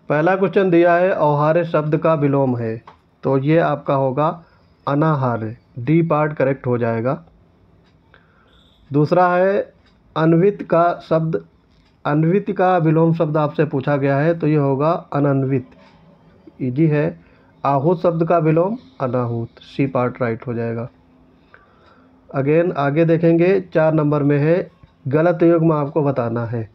पहला क्वेश्चन दिया है औहार्य शब्द का विलोम है, तो ये आपका होगा अनाहार्य, डी पार्ट करेक्ट हो जाएगा। दूसरा है अन्वित का विलोम शब्द आपसे पूछा गया है, तो ये होगा अनन्वित, इजी है। आहूत शब्द का विलोम अनाहूत, सी पार्ट राइट हो जाएगा। अगेन आगे देखेंगे, 4 नंबर में है गलत युग्म आपको बताना है।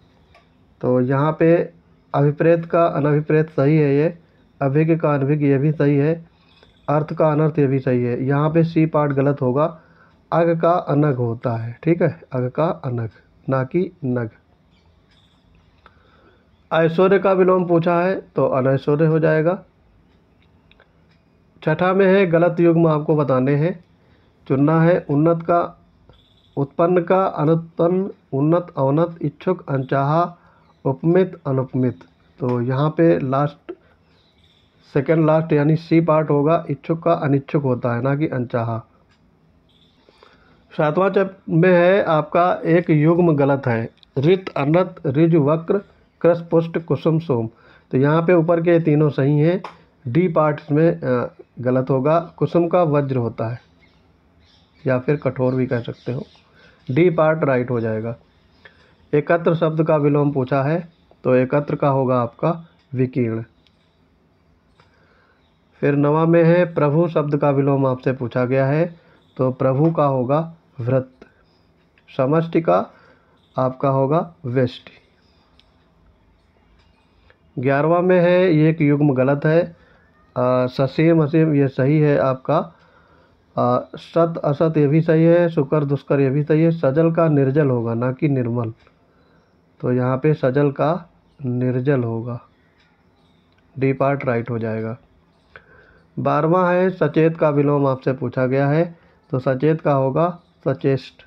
तो यहाँ पे अभिप्रेत का अनभिप्रेत सही है, ये अभिज्ञ का अनभिज्ञ ये भी सही है, अर्थ का अनर्थ ये भी सही है। यहाँ पे सी पार्ट गलत होगा, अग का अनग होता है, ठीक है, अग का अनग ना कि नग। ऐश्वर्य का विलोम पूछा है, तो अनैश्वर्य हो जाएगा। छठा में है गलत युग्म आपको बताने हैं, चुनना है उन्नत का उत्पन्न का अनुत्पन्न, उन्नत अवनत, इच्छुक अनचाहा, उपमित अनुपमित। तो यहाँ पे लास्ट सेकंड लास्ट यानी सी पार्ट होगा, इच्छुक का अनिच्छुक होता है ना कि अनचाहा। 7वां में है आपका एक युग्म गलत है, रित अनत ऋज वक्र कृस पुष्ट कुसुम सोम। तो यहाँ पे ऊपर के तीनों सही हैं, डी पार्ट में गलत होगा, कुसुम का वज्र होता है या फिर कठोर भी कह सकते हो, डी पार्ट राइट हो जाएगा। एकत्र शब्द का विलोम पूछा है, तो एकत्र का होगा आपका विकीर्ण। फिर 9वां में है प्रभु शब्द का विलोम आपसे पूछा गया है, तो प्रभु का होगा व्रत, समष्टि का आपका होगा वेष्टि। 11वां में है ये एक युग्म गलत है, ससीम असीम ये सही है आपका, सत असत ये भी सही है, सुकर दुष्कर ये भी सही है। सजल का निर्जल होगा ना कि निर्मल, तो यहाँ पे सजल का निर्जल होगा, डी पार्ट राइट हो जाएगा। 12वां है सचेत का विलोम आपसे पूछा गया है, तो सचेत का होगा सचेष्ट,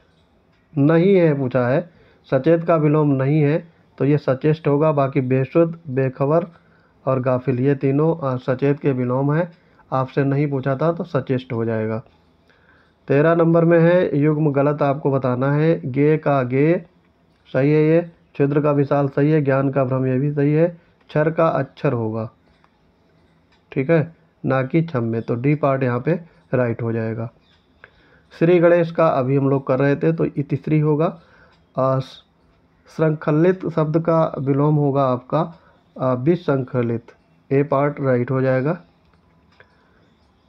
नहीं है पूछा है, सचेत का विलोम नहीं है, तो ये सचेष्ट होगा। बाकी बेशुद्ध, बेखबर और गाफिल ये तीनों सचेत के विलोम हैं, आपसे नहीं पूछा था तो सचेष्ट हो जाएगा। 13 नंबर में है युग्म गलत आपको बताना है, गे का गे सही है, ये क्षुद्र का विशाल सही है, ज्ञान का भ्रम ये भी सही है, क्षर का अक्षर होगा, ठीक है, ना कि छम्मे, तो डी पार्ट यहाँ पे राइट हो जाएगा। श्री गणेश का अभी हम लोग कर रहे थे, तो इतिश्री होगा। श्रृंखलित शब्द का विलोम होगा आपका विसंखलित, ए पार्ट राइट हो जाएगा।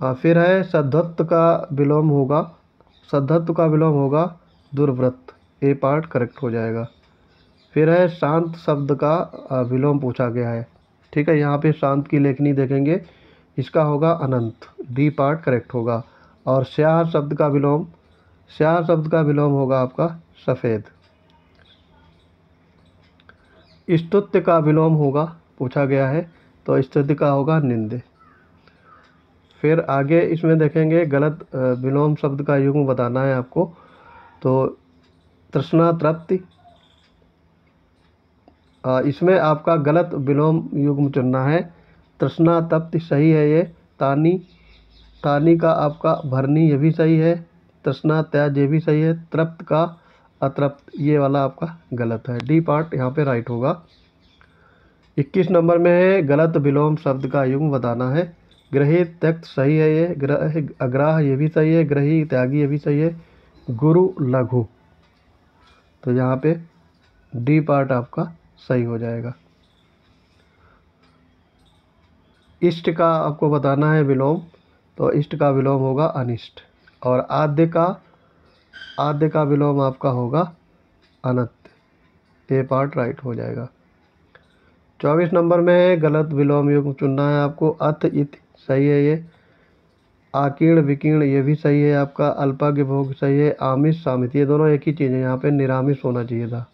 फिर है सद्धत्व का विलोम होगा, सद्धत्व का विलोम होगा दुर्व्रत, ए पार्ट करेक्ट हो जाएगा। फिर है शांत शब्द का विलोम पूछा गया है, ठीक है, यहाँ पे शांत की लेखनी देखेंगे, इसका होगा अनंत, डी पार्ट करेक्ट होगा। और स्याह शब्द का विलोम होगा आपका सफ़ेद। स्तुत्य का विलोम होगा पूछा गया है, तो स्तुति का होगा निंदे। फिर आगे इसमें देखेंगे गलत विलोम शब्द का युग्म बताना है आपको, तो तृष्णा तृप्ति, इसमें आपका गलत विलोम युग्म चुनना है, तृष्णा तप्ति सही है ये, तानी का आपका भरनी ये भी सही है, तृष्णा त्याज ये भी सही है, तृप्त का अतृप्त ये वाला आपका गलत है, डी पार्ट यहाँ पे राइट होगा। 21 नंबर में है गलत विलोम शब्द का युग्म बताना है, ग्रही त्यक्त सही है ये, अग्राह ये भी सही है, ग्रही त्यागी ये भी सही है, गुरु लघु, तो यहाँ पे डी पार्ट आपका सही हो जाएगा। इष्ट का आपको बताना है विलोम, तो इष्ट का विलोम होगा अनिष्ट। और आद्य का विलोम आपका होगा अनत्य, ए पार्ट राइट हो जाएगा। 24 नंबर में है गलत विलोम युग्म चुनना है आपको, अथ इत सही है ये, आकीर्ण विकीर्ण ये भी सही है आपका, अल्पाग्य भोग सही है, आमिष सामित ये दोनों एक ही चीज़ है, यहाँ पे निरामिष होना चाहिए था,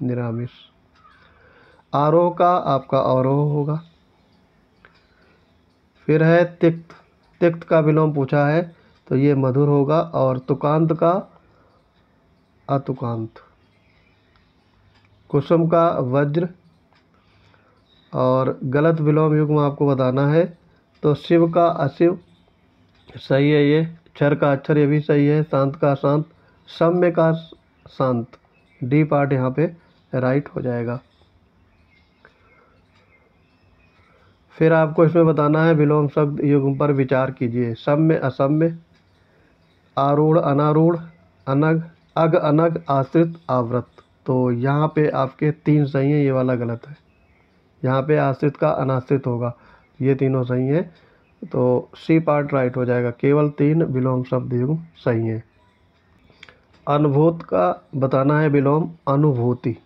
निरामिष। आरोह का आपका अवरोह होगा। फिर है तिक्त का विलोम पूछा है, तो ये मधुर होगा। और तुकांत का अतुकांत, कुसुम का वज्र। और गलत विलोम युग्म आपको बताना है, तो शिव का अशिव सही है ये, क्षर का अक्षर ये भी सही है, शांत का शांत, सम्य का शांत, डी पार्ट यहाँ पे राइट हो जाएगा। फिर आपको इसमें बताना है विलोम शब्द युग्म पर विचार कीजिए। सम्य असम्य, आरूढ़ अनारूढ़, अनग अग अनग, आश्रित आवृत। तो यहाँ पे आपके 3 सही हैं, ये वाला गलत है। यहाँ पे आश्रित का अनाश्रित होगा, ये तीनों सही हैं। तो सी पार्ट राइट हो जाएगा। केवल 3 विलोम शब्द युग्म सही हैं। अनुभूत का बताना है विलोम अनुभूति,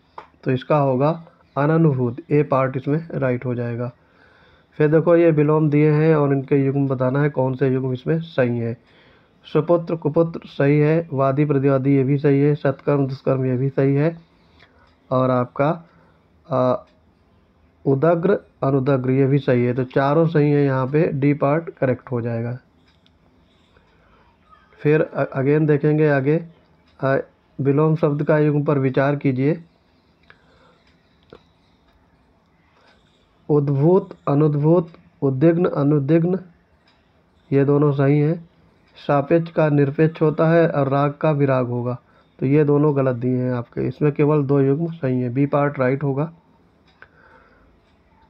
तो इसका होगा अननुभूत। ए पार्ट इसमें राइट हो जाएगा। फिर देखो ये विलोम दिए हैं और इनके युग्म बताना है कौन से युग्म इसमें सही है। सुपुत्र कुपुत्र सही है। वादी प्रतिवादी ये भी सही है। सत्कर्म दुष्कर्म ये भी सही है। और आपका उदग्र अनुदग्र ये भी सही है। तो चारों सही है, यहाँ पे डी पार्ट करेक्ट हो जाएगा। फिर अगेन देखेंगे आगे, विलोम शब्द का युग्म पर विचार कीजिए। उद्भूत अनुद्भूत, उद्विग्न अनुद्विग्न ये दोनों सही हैं। सापेक्ष का निरपेक्ष होता है और राग का विराग होगा, तो ये दोनों गलत दिए हैं आपके। इसमें केवल 2 युग्म सही हैं, बी पार्ट राइट होगा।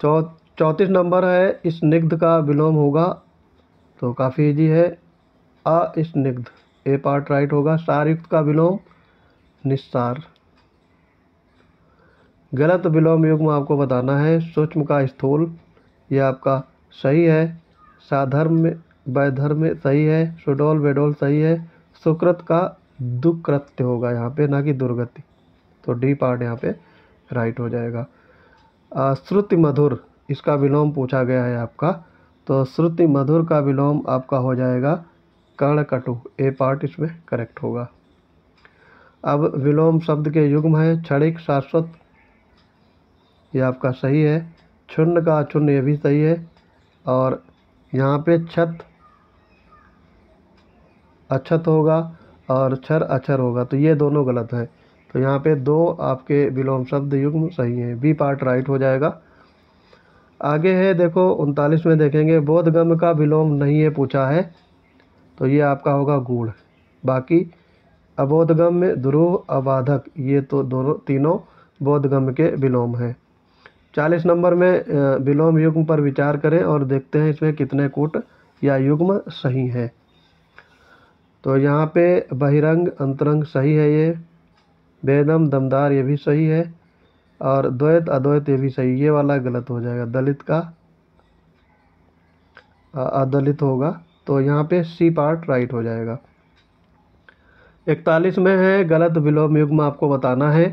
34 नंबर है स्निग्ध का विलोम होगा, तो काफ़ी इजी है, अस्निग्ध। ए पार्ट राइट होगा। सारयुक्त का विलोम निस्सार। गलत विलोम युग्म आपको बताना है। सूक्ष्म का स्थूल, ये आपका सही है। साधर्म वैधर्म सही है। सुडोल वेडोल सही है। सुकृत का दुकृत्य होगा यहाँ पे, ना कि दुर्गति। तो डी पार्ट यहाँ पे राइट हो जाएगा। श्रुति मधुर इसका विलोम पूछा गया है आपका, तो श्रुति मधुर का विलोम आपका हो जाएगा कर्णकटु। ए पार्ट इसमें करेक्ट होगा। अब विलोम शब्द के युग्म है क्षणिक शाश्वत, ये आपका सही है। क्षुण्ण का अक्षुण्ण ये भी सही है। और यहाँ पे छत अक्षत होगा और क्षर अक्षर होगा, तो ये दोनों गलत हैं। तो यहाँ पे 2 आपके विलोम शब्द युग्म सही हैं, बी पार्ट राइट हो जाएगा। आगे है देखो 39 में देखेंगे, बोधगम्य का विलोम नहीं है पूछा है, तो ये आपका होगा गूढ़। बाकी अबोधगम्य, ध्रुव, अबाधक ये तो दोनों तीनों बोधगम्य के विलोम हैं। 40 नंबर में विलोम युग्म पर विचार करें और देखते हैं इसमें कितने कूट या युग्म सही है। तो यहाँ पे बहिरंग अंतरंग सही है, ये बेदम दमदार ये भी सही है। और द्वैत अद्वैत ये भी सही, ये वाला गलत हो जाएगा। दलित का अदलित होगा, तो यहाँ पे सी पार्ट राइट हो जाएगा। 41 में है गलत विलोम युग्म आपको बताना है,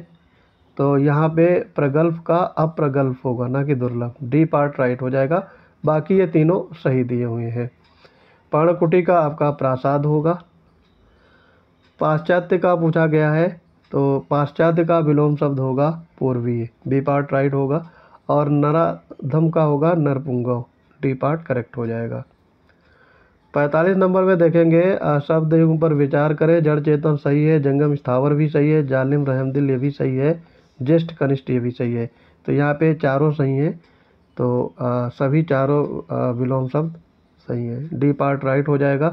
तो यहाँ पे प्रगल्भ का अप्रगल्भ होगा, ना कि दुर्लभ। डी पार्ट राइट हो जाएगा। बाकी ये तीनों सही दिए हुए हैं। पर्णकुटी का आपका प्रासाद होगा। पाश्चात्य का पूछा गया है, तो पाश्चात्य का विलोम शब्द होगा पूर्वीय। बी पार्ट राइट होगा। और नराधम का होगा नरपुंगव। डी पार्ट करेक्ट हो जाएगा। 45 नंबर में देखेंगे, शब्द युग्म पर विचार करें। जड़ चेतन सही है। जंगम स्थावर भी सही है। जालिम रहमदिल ये भी सही है। ज्येष्ठ कनिष्ठ ये भी सही है। तो यहाँ पे चारों सही हैं, तो सभी चारों विलोम शब्द सही हैं। डी पार्ट राइट हो जाएगा।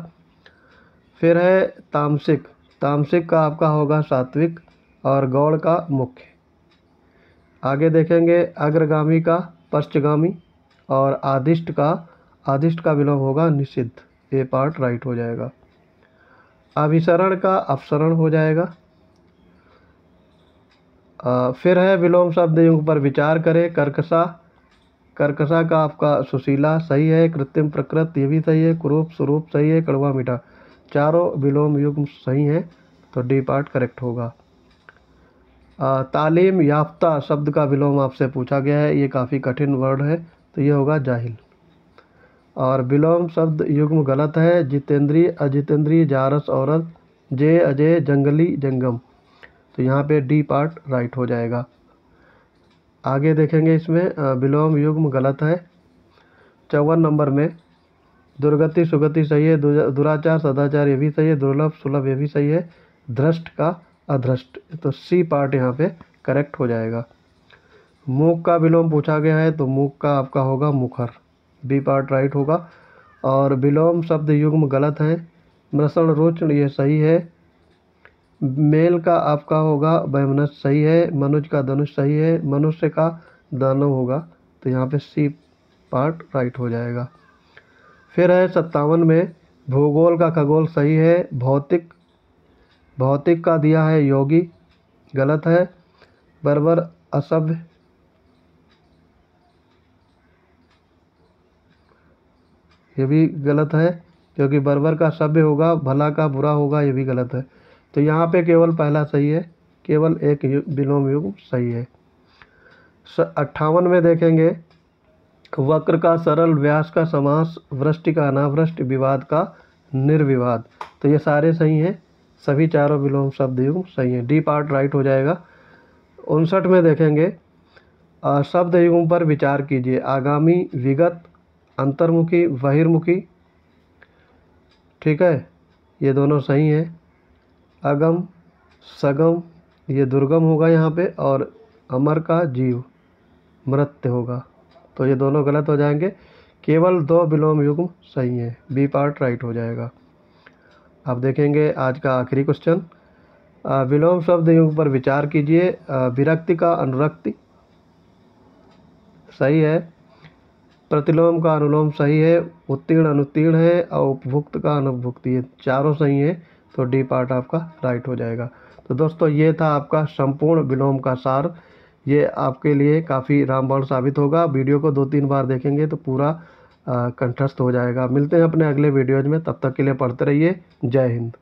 फिर है तामसिक। तामसिक का आपका होगा सात्विक और गौड़ का मुख्य। आगे देखेंगे अग्रगामी का पश्चगामी और आदिष्ट का विलोम होगा निषिद्ध। ए पार्ट राइट हो जाएगा। अभिसरण का अपसरण हो जाएगा। फिर है विलोम शब्द युग्म पर विचार करें। कर्कशा का आपका सुशीला सही है। कृत्रिम प्रकृत ये भी सही है। कुरूप स्वरूप सही है। कड़वा मीठा, चारों विलोम युग्म सही हैं, तो डी पार्ट करेक्ट होगा। तालीम याफ्ता शब्द का विलोम आपसे पूछा गया है, ये काफ़ी कठिन वर्ड है, तो ये होगा जाहिल। और विलोम शब्द युग्म गलत है। जितेंद्रीय अजितेंद्रीय, जारस औरत, जय अजय, जंगली जंगम, तो यहाँ पे डी पार्ट राइट हो जाएगा। आगे देखेंगे इसमें विलोम युग्म गलत है। 54 नंबर में दुर्गति सुगति सही है। दुराचार सदाचार ये भी सही है। दुर्लभ सुलभ ये भी सही है। धृष्ट का अधृष्ट, तो सी पार्ट यहाँ पे करेक्ट हो जाएगा। मूक का विलोम पूछा गया है, तो मूक का आपका होगा मुखर। बी पार्ट राइट होगा। और विलोम शब्द युग्म गलत है। मृषण रोचन ये सही है। मेल का आपका होगा वैमनस्य सही है। मनुज का धनुष सही है। मनुष्य का दानव होगा, तो यहाँ पे सी पार्ट राइट हो जाएगा। फिर है 57 में, भूगोल का खगोल सही है, भौतिक भौतिक का दिया है योगी, गलत है। बर्बर असभ्य, ये भी गलत है, क्योंकि बर्बर का सभ्य होगा, भला का बुरा होगा, ये भी गलत है। तो यहाँ पे केवल पहला सही है, केवल एक विलोम युग्म सही है। 58 में देखेंगे, वक्र का सरल, व्यास का समास, वृष्टि का अनावृष्टि, विवाद का निर्विवाद। तो ये सारे सही हैं, सभी चारों विलोम शब्द युग्म सही हैं, डी पार्ट राइट हो जाएगा। 59 में देखेंगे, शब्द युग्म पर विचार कीजिए, आगामी, विगत, अंतर्मुखी, बहिर्मुखी, ठीक है, ये दोनों सही हैं। अगम, सगम, ये दुर्गम होगा यहाँ पे, और अमर का जीव, मृत्य होगा, तो ये दोनों गलत हो जाएंगे, केवल 2 विलोम युग्म सही हैं, बी पार्ट राइट हो जाएगा। अब देखेंगे आज का आखिरी क्वेश्चन, विलोम शब्द युग्म पर विचार कीजिए, विरक्ति का अनुरक्ति सही है, प्रतिलोम का अनुलोम सही है, उत्तीर्ण अनुत्तीर्ण है, और उपभुक्त का अनुपभुक्ति, ये चारों सही हैं, तो डी पार्ट आपका राइट हो जाएगा। तो दोस्तों ये था आपका संपूर्ण विलोम का सार, ये आपके लिए काफ़ी रामबाण साबित होगा। वीडियो को 2-3 बार देखेंगे तो पूरा कंठस्थ हो जाएगा। मिलते हैं अपने अगले वीडियोज में, तब तक के लिए पढ़ते रहिए। जय हिंद।